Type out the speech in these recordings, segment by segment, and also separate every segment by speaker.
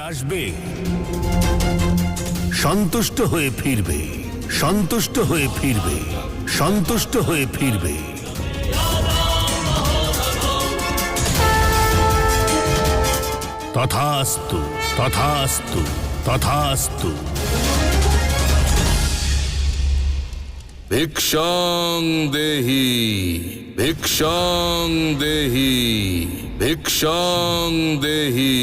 Speaker 1: আসবে, সন্তুষ্ট হয়ে ফিরবে, সন্তুষ্ট হয়ে ফিরবে, সন্তুষ্ট হয়ে ফিরবে। তথাস্তু, তথাস্তু, তথাস্তু।
Speaker 2: भिक्षां देहि, भिक्षां देहि, भिक्षां देहि।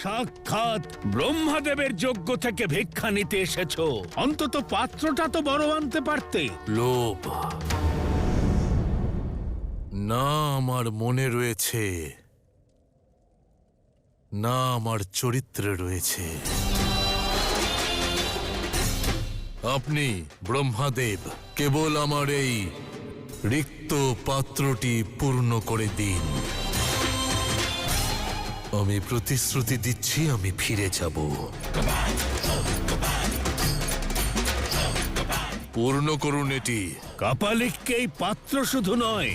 Speaker 1: সাক্ষাৎ ব্রহ্মাদেবের যজ্ঞ থেকে ভিক্ষা নিতে এসেছো, অন্তত পাত্রটা তো বড় আনতে পারতে।
Speaker 3: লোভ না আমার মনে রয়েছে, না আমার চরিত্রে রয়েছে। আপনি ব্রহ্মাদেব কেবল আমার এই রিক্ত পাত্রটি পূর্ণ করে দিন। আমি প্রতিশ্রুতি দিচ্ছি আমি ফিরে যাব। পূর্ণ করুন এটি।
Speaker 1: কাপালিককে এই পাত্র শুধু নয়,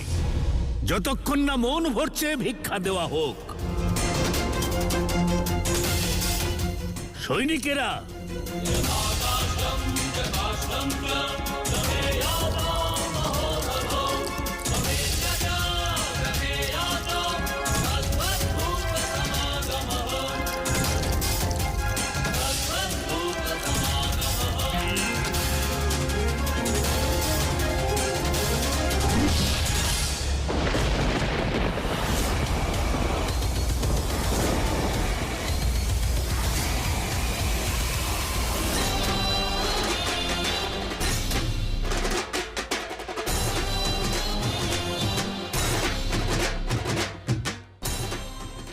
Speaker 1: যতক্ষণ না মন ভরছে ভিক্ষা দেওয়া হোক। সৈনিকেরা,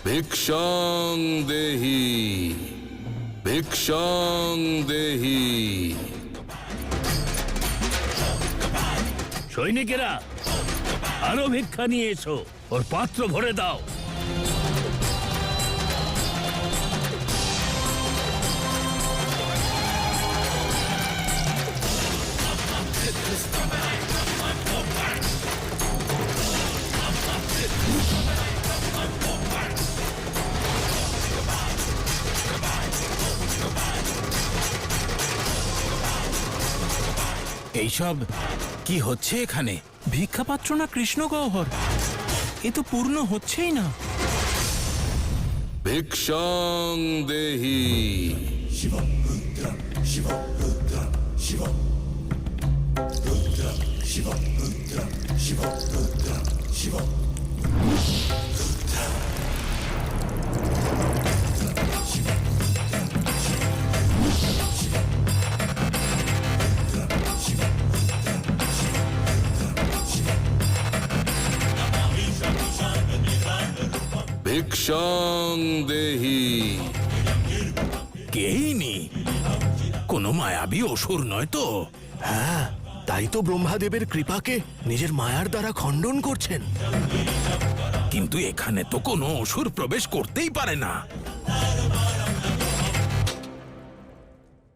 Speaker 2: भिक्षां देहि, भिक्षां देहि।
Speaker 1: সৈনিকেরা আরো ভিক্ষা নিয়ে এসো, ওর পাত্র ভরে দাও।
Speaker 4: এইসব কি হচ্ছে এখানে? ভিক্ষাপাত্র না কৃষ্ণ গহ্বর? এ তো পূর্ণ হচ্ছেই না।
Speaker 2: भिक्षां देहि। भिक्षां देहि।
Speaker 4: কেইনি কোনো মায়াবী অসুর নয় তো?
Speaker 5: হ্যাঁ, তাই তো ব্রহ্মাদেবের কৃপাকে নিজের মায়ার দ্বারা খণ্ডন করছেন।
Speaker 4: কিন্তু এখানে তো কোনো অসুর প্রবেশ করতেই পারে না।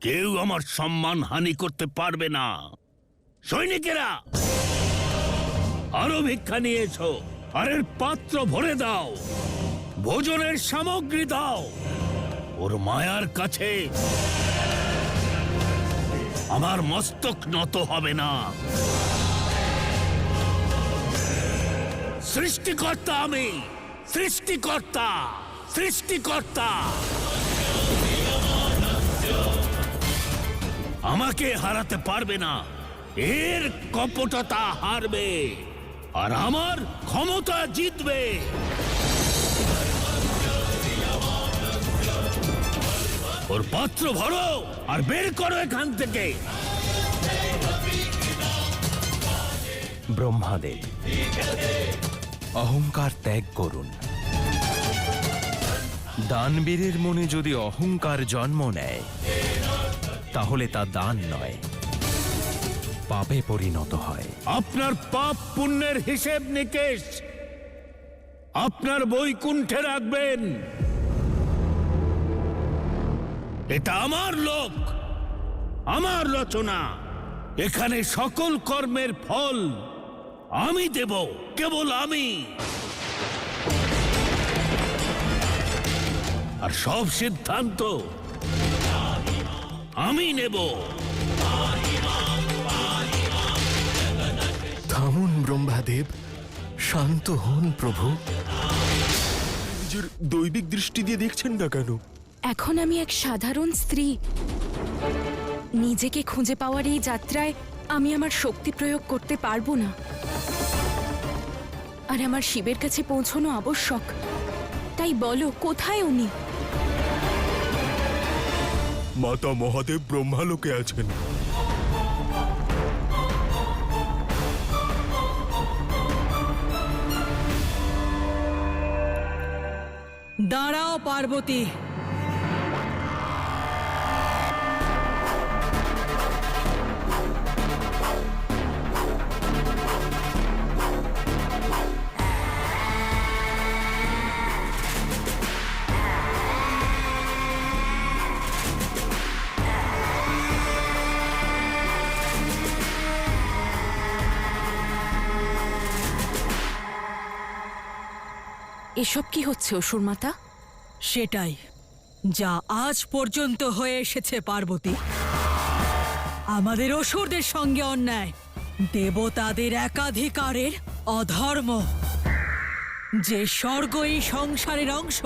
Speaker 1: কেউ আমার সম্মান হানি করতে পারবে না। সৈনিকেরা আরো ভিক্ষা নিয়ে এসো, আর এর পাত্র ভরে দাও, ভোজনের সামগ্রী দাও। ওর মায়ার কাছে আমার মস্তক নত হবে না। সৃষ্টিকর্তা আমি, সৃষ্টিকর্তা, সৃষ্টিকর্তা। আমাকে হারাতে পারবে না। এর কপটতা হারবে আর আমার ক্ষমতা জিতবে। ওর পাত্র ভরো আর বের করো এখান থেকে।
Speaker 4: ব্রহ্মাদেব, অহংকার ত্যাগ করুন। দানবীরের মনে যদি অহংকার জন্ম নেয় তাহলে তা দান নয়, পাপে পরিণত হয়।
Speaker 1: আপনার পাপ পুণ্যের হিসেব নিকেশ আপনার বৈকুণ্ঠে রাখবেন। এটা আমার লোক, আমার রচনা। এখানে সকল কর্মের ফল আমি দেব, কেবল আমি। আর সব সিদ্ধান্ত আমি নেব।
Speaker 5: থামুন ব্রহ্মাদেব, শান্ত হন প্রভু। নিজের দৈবিক দৃষ্টি দিয়ে দেখছেন না কেন?
Speaker 6: এখন আমি এক সাধারণ স্ত্রী। নিজেকে খুঁজে পাওয়ার এই যাত্রায় আমি আমার শক্তি প্রয়োগ করতে পারবো না, আর আমার শিবের কাছে পৌঁছানো আবশ্যক। তাই বলো, কোথায় উনি?
Speaker 5: মাতা মহাদেব ব্রহ্মালোকে আছেন।
Speaker 7: দাঁড়াও পার্বতী,
Speaker 6: এসব কি হচ্ছে অসুর মাতা?
Speaker 7: সেটাই যা আজ পর্যন্ত হয়ে এসেছে পার্বতী। আমাদের অসুরদের সঙ্গে অন্যায়, দেবতাদের একাধিকারের অধর্ম। যে স্বর্গ এই সংসারের অংশ,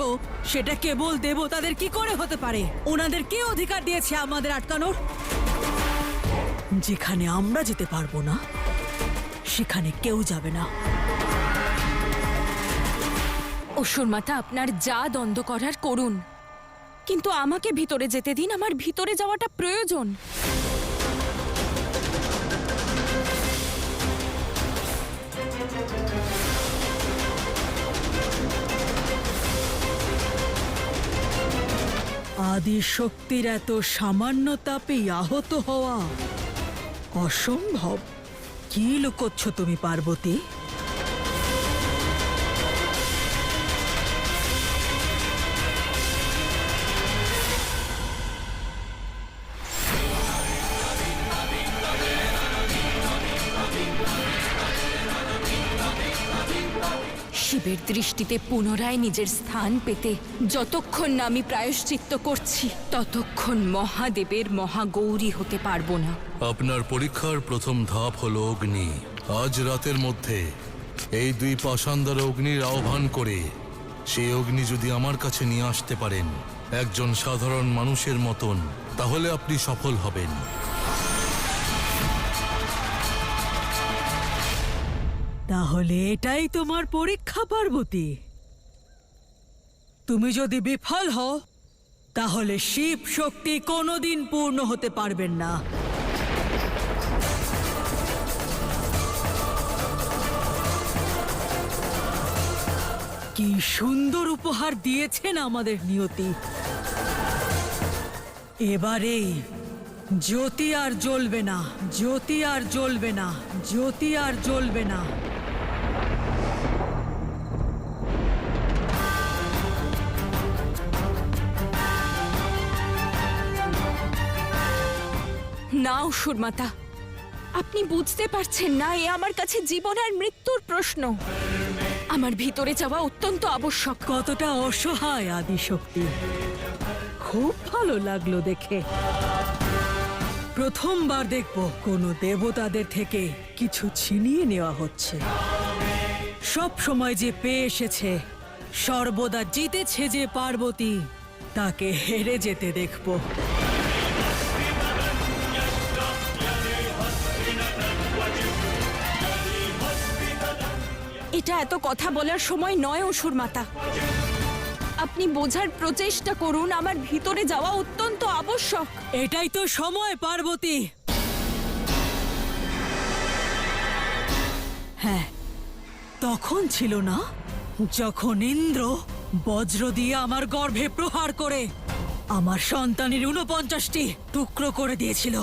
Speaker 7: সেটা কেবল দেবতাদের কি করে হতে পারে? ওনাদের কে অধিকার দিয়েছে আমাদের আটকানোর? যেখানে আমরা যেতে পারবো না, সেখানে কেউ যাবে না।
Speaker 6: অসুর মাতা, আপনার যা দ্বন্দ্ব করার করুন, কিন্তু আমাকে ভিতরে যেতে দিন। আমার ভিতরে যাওয়াটা প্রয়োজন।
Speaker 7: আদি শক্তির এত সামান্য তাপে আহত হওয়া অসম্ভব। কি লুকোচ্ছ তুমি পার্বতী?
Speaker 6: শিবের দৃষ্টিতে পুনরায় নিজের স্থান পেতে যতক্ষণ না আমি প্রায়শ্চিত্ত করছি, ততক্ষণ মহাদেবের মহাগৌরী হতে পারবো না।
Speaker 3: আপনার পরীক্ষার প্রথম ধাপ হলো অগ্নি। আজ রাতের মধ্যে এই দুই পাষাণদার অগ্নির আহ্বান করে সেই অগ্নি যদি আমার কাছে নিয়ে আসতে পারেন একজন সাধারণ মানুষের মতন, তাহলে আপনি সফল হবেন।
Speaker 7: তাহলে এটাই তোমার পরীক্ষা পার্বতী? তুমি যদি বিফল হও, তাহলে শিব শক্তি কোনোদিন পূর্ণ হতে পারবেন না। কি সুন্দর উপহার দিয়েছেন আমাদের নিয়তি। এবারে জ্যোতি আর জ্বলবে না, জ্যোতি আর জ্বলবে না, জ্যোতি আর জ্বলবে না।
Speaker 6: না অসুর মাতা, আপনি বুঝতে পারছেন না, এ আমার কাছে জীবন আর মৃত্যুর প্রশ্ন। আমার ভিতরে যাওয়া অত্যন্ত আবশ্যক।
Speaker 7: কতটা অসহায় আদিশক্তি, খুব ভালো লাগলো দেখে। প্রথমবার দেখব কোনো দেবতাদের থেকে কিছু ছিনিয়ে নেওয়া হচ্ছে। সব সময় যে পেয়ে এসেছে, সর্বদা জিতেছে যে পার্বতী, তাকে হেরে যেতে দেখব।
Speaker 6: এটা এত কথা বলার সময় নয় অসুর মাতা। আপনি বোঝার প্রচেষ্টা করুন, আমার ভিতরে যাওয়া অত্যন্ত আবশ্যক।
Speaker 7: এটাই তো সময় পার্বতী। হ্যাঁ, তখন ছিল না যখন ইন্দ্র বজ্র দিয়ে আমার গর্ভে প্রহার করে আমার সন্তানের 49টি টুকরো করে দিয়েছিল।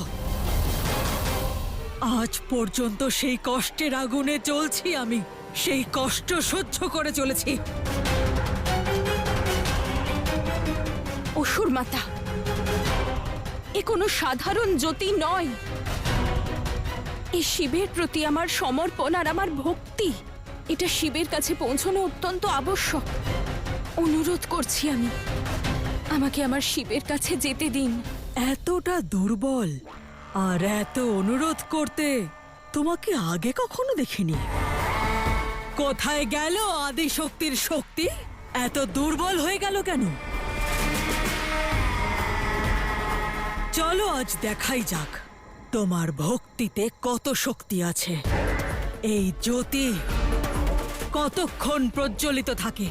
Speaker 7: আজ পর্যন্ত সেই কষ্টের আগুনে জ্বলছি আমি, সেই কষ্ট সহ্য করে চলেছি।
Speaker 6: অসুর মাতা, এ কোনো সাধারণ জ্যোতি নয়। এ শিবের প্রতি আমার সমর্পণ আর আমার ভক্তি। এটা শিবের কাছে পৌঁছানো অত্যন্ত আবশ্যক। অনুরোধ করছি আমি, আমাকে আমার শিবের কাছে যেতে দিন।
Speaker 7: এতটা দুর্বল আর এত অনুরোধ করতে তোমাকে আগে কখনো দেখিনি। কোথায় গেল আদি শক্তির শক্তি? এত দুর্বল হয়ে গেল কেন? চলো আজ দেখাই যাক তোমার ভক্তিতে কত শক্তি আছে। এই জ্যোতি কতক্ষণ প্রজ্বলিত থাকে